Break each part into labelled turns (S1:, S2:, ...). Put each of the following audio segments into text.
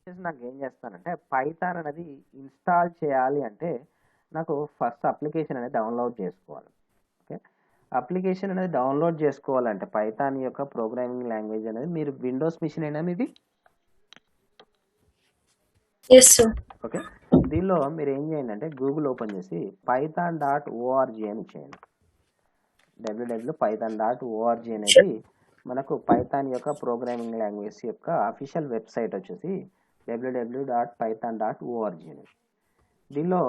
S1: నాకు ఏం చేస్తానంటే పైథాన్ అనేది ఇన్స్టాల్ చేయాలి అంటే నాకు ఫస్ట్ అప్లికేషన్ అనేది డౌన్లోడ్ చేసుకోవాలి. ఓకే, అప్లికేషన్ అనేది డౌన్లోడ్ చేసుకోవాలంటే పైథాన్ యొక్క ప్రోగ్రామింగ్ లాంగ్వేజ్ అనేది మీరు విండోస్ మిషన్ అయినా మీది.
S2: Yes, sir.
S1: ఓకే, దీనిలో మీరు ఏం చేయండి అంటే గూగుల్ ఓపెన్ చేసి python.org అని చేయండి. www.python.org అనేది మనకు పైథాన్ యొక్క ప్రోగ్రామింగ్ లాంగ్వేజ్ యొక్క అఫీషియల్ వెబ్సైట్ వచ్చేసి www.python.org అనేది. దీనిలో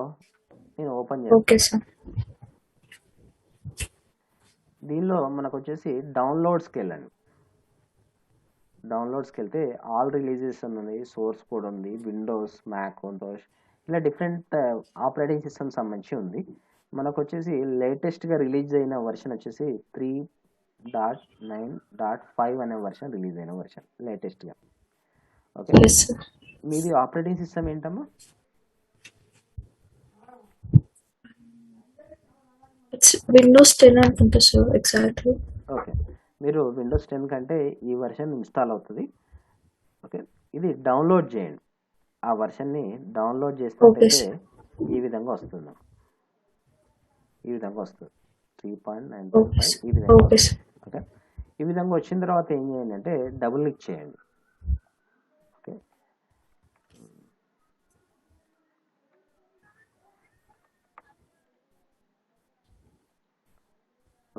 S1: నేను ఓపెన్ చేస్తాను.
S2: Okay, sir.
S1: దీనిలో మనకు వచ్చేసి డౌన్లోడ్స్కి వెళ్ళండి. డౌన్లోడ్స్కి వెళ్తే ఆల్ రిలీజెస్ ఉంది, సోర్స్ కోడ్ ఉంది, విండోస్, మ్యాక్, విండోస్ ఇలా డిఫరెంట్ ఆపరేటింగ్ సిస్టమ్ సంబంధించి ఉంది. మనకు వచ్చేసి లేటెస్ట్గా రిలీజ్ అయిన వర్షన్ వచ్చేసి 3.9.5 అనే వర్షన్ రిలీజ్ అయిన వర్షన్ లేటెస్ట్గా. Okay,
S2: Yes, sir.
S1: మీది ఆపరేటింగ్ సిస్టమ్ ఏంటమ్మా?
S2: It's Windows 10 అనుకుంటా సార్ ఎగ్జాక్ట్లీ.
S1: ఓకే, మీరు విండోస్ 10 కంటే ఈ వర్షన్ ఇన్స్టాల్ అవుతుంది. ఓకే, ఇది డౌన్లోడ్ చేయండి. ఆ వర్షన్ని డౌన్లోడ్ చేసినట్టయితే ఈ విధంగా వస్తుంది. ఈ విధంగా వస్తుంది 3.9.5 ఈ విధంగా వస్తుంది. ఓకే, ఈ విధంగా వచ్చిన తర్వాత ఏం చేయండి అంటే డబుల్ క్లిక్ చేయండి. ఓకే,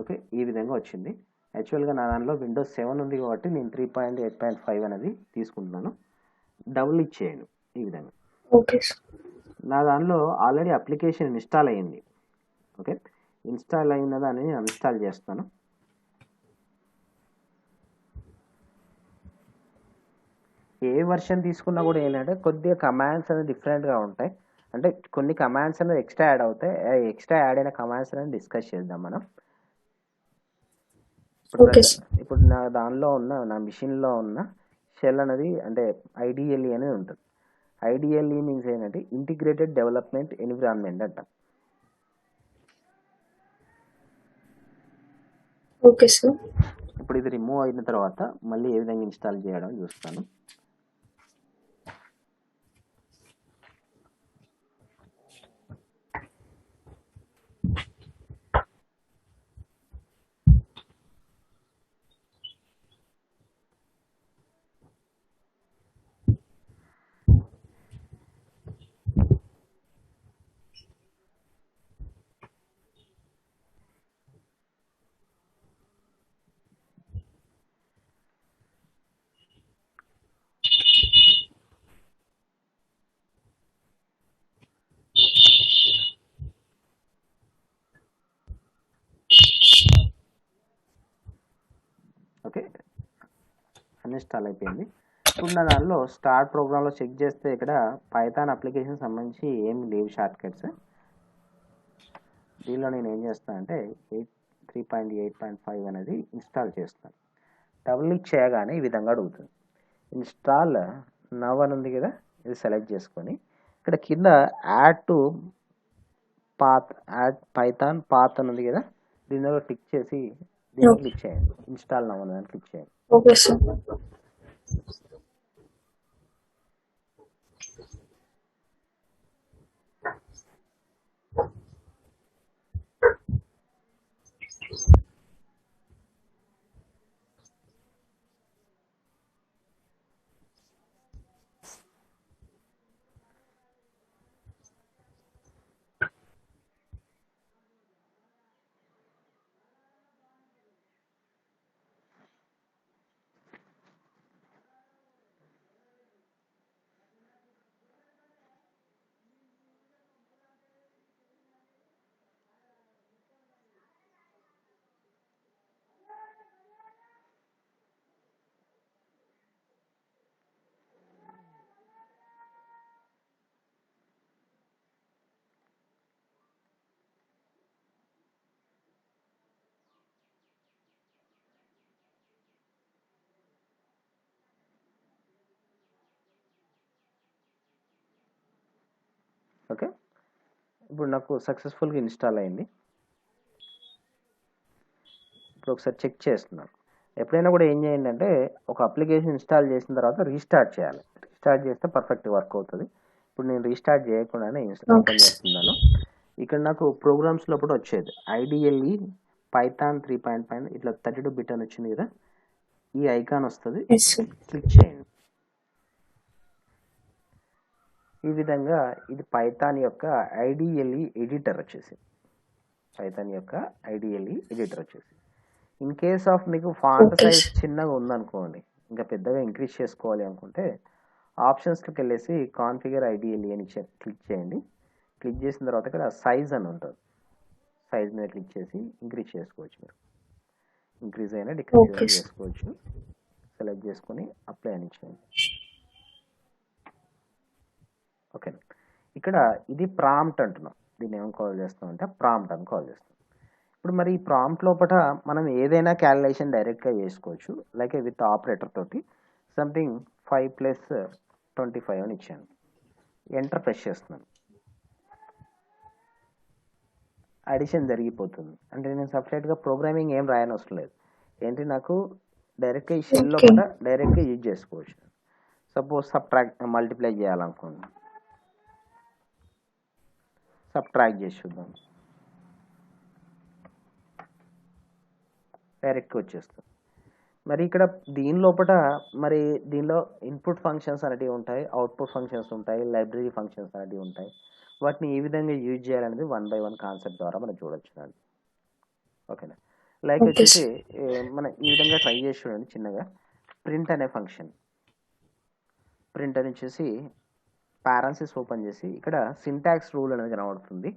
S1: ఓకే ఈ విధంగా వచ్చింది. యాక్చువల్గా నా దానిలో విండోస్ 7 ఉంది కాబట్టి నేను 3.8.5 అనేది తీసుకుంటున్నాను. డబుల్ క్లిక్ చేయండి ఈ విధంగా.
S2: ఓకే,
S1: నా దానిలో ఆల్రెడీ అప్లికేషన్ ఇన్స్టాల్ అయ్యింది. ఓకే, ఇన్స్టాల్ అయిన దాన్ని నేను అన్ఇన్స్టాల్ చేస్తాను. ఏ వర్షన్ తీసుకున్నా కూడా ఏంటంటే కొద్దిగా కమాండ్స్ అనేది డిఫరెంట్గా ఉంటాయి. అంటే కొన్ని కమాండ్స్ అనేది ఎక్స్ట్రా యాడ్ అవుతాయి. ఎక్స్ట్రా యాడ్ అయిన కమాండ్స్ అనేది డిస్కస్ చేద్దాం మనం. ఇప్పుడు నా దానిలో ఉన్న నా మిషన్లో ఉన్న షెల్ అనేది అంటే ఐడిఎల్ఈ అనేది ఉంటుంది. ఐడిఎల్ఈ మీన్స్ ఏంటంటే ఇంటిగ్రేటెడ్ డెవలప్మెంట్ ఎన్విరాన్మెంట్ అంట.
S2: Okay sir.
S1: ఇప్పుడు ఇది రిమూవ్ అయిన తర్వాత మళ్ళీ ఏ విధంగా ఇన్స్టాల్ చేయడం చూస్తాను. ఓకే, అన్ఇన్స్టాల్ అయిపోయింది. ఇప్పుడు నా దానిలో స్టార్ట్ ప్రోగ్రామ్లో చెక్ చేస్తే ఇక్కడ పైథాన్ అప్లికేషన్ సంబంధించి ఏం లేవు షార్ట్ కట్స్. దీనిలో నేను ఏం చేస్తాను అంటే 3.8.5 అనేది ఇన్స్టాల్ చేస్తాను. డబుల్ క్లిక్ చేయగానే ఈ విధంగా అడుగుతుంది. ఇన్స్టాల్ నవ్ అని ఉంది కదా, ఇది సెలెక్ట్ చేసుకొని ఇక్కడ కింద add to path, add Python path అని ఉంది కదా, దీనిలో టిక్ చేసి దీన్ని క్లిక్ చేయండి. ఇన్స్టాల్ నవ్ అని క్లిక్ చేయండి.
S2: Okay sir.
S1: ఓకే, ఇప్పుడు నాకు సక్సెస్ఫుల్గా ఇన్స్టాల్ అయింది. ఇప్పుడు ఒకసారి చెక్ చేస్తున్నాను. ఎప్పుడైనా కూడా ఏం చేయండి అంటే ఒక అప్లికేషన్ ఇన్స్టాల్ చేసిన తర్వాత రీస్టార్ట్ చేయాలి. రీస్టార్ట్ చేస్తే పర్ఫెక్ట్ వర్క్ అవుతుంది. ఇప్పుడు నేను రీస్టార్ట్ చేయకుండానే ఓపెన్ చేస్తున్నాను. ఇక్కడ నాకు ప్రోగ్రామ్స్ లోపల వచ్చేది ఐడిఎల్ఈ పైథాన్ 3.5 ఇట్లా 32 బిట్ అని వచ్చింది కదా, ఈ ఐకాన్ వస్తుంది, క్లిక్ చేయండి. ఈ విధంగా ఇది పైథాన్ యొక్క ఐడిఎల్ఈ ఎడిటర్ వచ్చేసి, పైథాన్ యొక్క ఐడిఎల్ఈ ఎడిటర్ వచ్చేసి. ఇన్ కేస్ ఆఫ్ మీకు ఫాంట్ సైజ్ చిన్నగా ఉందనుకోండి, ఇంకా పెద్దగా ఇంక్రీజ్ చేసుకోవాలి అనుకుంటే ఆప్షన్స్కి వెళ్ళేసి కాన్ఫిగర్ ఐడిఎల్ఈ అని క్లిక్ చేయండి. క్లిక్ చేసిన తర్వాత ఇక్కడ సైజ్ అని ఉంటుంది, సైజ్ మీద క్లిక్ చేసి ఇంక్రీజ్ చేసుకోవచ్చు. మీరు ఇంక్రీజ్ అయినా డిక్రీజ్ అయినా చేసుకోవచ్చు. సెలెక్ట్ చేసుకొని అప్లై అని చేయండి. ఓకే, ఇక్కడ ఇది ప్రాంప్ట్ అంటున్నాం, దీన్ని ఏమని కాల్ చేస్తాం అంటే ప్రాంప్ట్ అని కాల్ చేస్తాం. ఇప్పుడు మరి ఈ ప్రాంప్ట్ లోపల మనం ఏదైనా క్యాలిక్యులేషన్ డైరెక్ట్గా చేసుకోవచ్చు, లైక్ విత్ ఆపరేటర్ తోటి. సంథింగ్ 5 + 25 అని ఇచ్చాను, ఎంటర్ ప్రెస్ చేస్తున్నాను, అడిషన్ జరిగిపోతుంది. అంటే నేను సపరేట్గా ప్రోగ్రామింగ్ ఏం రాయని అవసరం లేదు. ఏంటి, నాకు డైరెక్ట్గా ఈ షెల్ లోపల డైరెక్ట్గా యూజ్ చేసుకోవచ్చు. సపోజ్ సబ్ట్రాక్ట్ మల్టిప్లై చేయాలనుకోండి, సబ్ట్రాక్ట్ చేసి చూద్దాం, డైరెక్ట్గా వచ్చేస్తుంది. మరి ఇక్కడ దీని లోపల మరి దీనిలో ఇన్పుట్ ఫంక్షన్స్ అనేటివి ఉంటాయి, అవుట్పుట్ ఫంక్షన్స్ ఉంటాయి, లైబ్రరీ ఫంక్షన్స్ అనేటివి ఉంటాయి. వాటిని ఏ విధంగా యూజ్ చేయాలనేది 1 by 1 కాన్సెప్ట్ ద్వారా మనం చూడొచ్చు. ఓకేనా, లైక్ వచ్చేసి మనం ఈ విధంగా ట్రై చేసి చూడండి. చిన్నగా ప్రింట్ అనే ఫంక్షన్, ప్రింట్ అని వచ్చేసి పారాన్సిస్ ఓపెన్ చేసి ఇక్కడ సింటాక్స్ రూల్ అనేది కనబడుతుంది.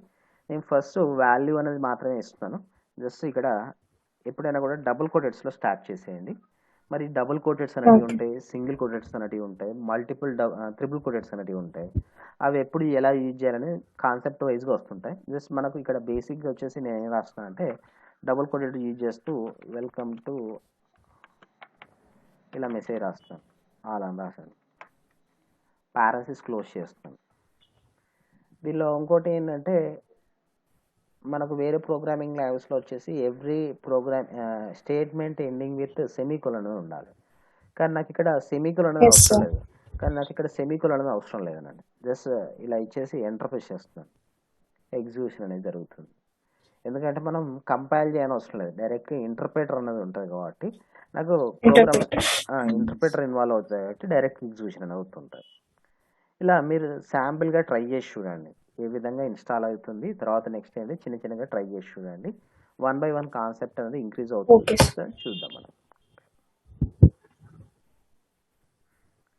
S1: నేను ఫస్ట్ వాల్యూ అనేది మాత్రమే ఇస్తాను. జస్ట్ ఇక్కడ ఎప్పుడైనా కూడా డబుల్ కోటెడ్స్లో స్టార్ట్ చేసేయండి. మరి డబుల్ కోటెడ్స్ అనేటివి ఉంటాయి, సింగిల్ కోటెడ్స్ అనేటివి ఉంటాయి, త్రిబుల్ కోటెడ్స్ అనేటివి ఉంటాయి. అవి ఎప్పుడు ఎలా యూజ్ చేయాలని కాన్సెప్ట్ వైజ్గా వస్తుంటాయి. జస్ట్ మనకు ఇక్కడ బేసిక్గా వచ్చేసి నేను ఏం రాస్తున్నాను అంటే డబుల్ కోటెడ్ యూజ్ చేస్తూ వెల్కమ్ టు ఇలా మెసేజ్ రాస్తాను, అలా రాసాను, పారాసిస్ క్లోజ్ చేస్తాను. దీనిలో ఇంకోటి ఏంటంటే మనకు వేరే ప్రోగ్రామింగ్ లాంగ్వేజ్లో వచ్చేసి every program statement ending with semicolon ఉండాలి. కానీ నాకు ఇక్కడ సెమీకోలన్ అనేది అవసరం లేదు. లేదనండి. జస్ట్ ఇలా ఇచ్చేసి ఎంటర్ ప్రెస్ చేస్తున్నాను, ఎగ్జిక్యూషన్ అనేది జరుగుతుంది. ఎందుకంటే మనం కంపైల్ చేయని అవసరం లేదు, డైరెక్ట్గా ఇంటర్ప్రిటర్ అనేది ఉంటుంది కాబట్టి నాకు ప్రోగ్రామ్ ఇంటర్ప్రిటర్ ఇన్వాల్వ్ అవుతుంది కాబట్టి డైరెక్ట్ ఎగ్జిక్యూషన్ అనేది అవుతుంటుంది. ఇలా మీరు శాంపిల్గా ట్రై చేసి చూడండి ఏ విధంగా ఇన్స్టాల్ అవుతుంది. తర్వాత నెక్స్ట్ ఏంటి చిన్నగా ట్రై చేసి చూడండి. 1 by 1 కాన్సెప్ట్ అనేది ఇంక్రీజ్ అవుతుంది. చూద్దాం మనం.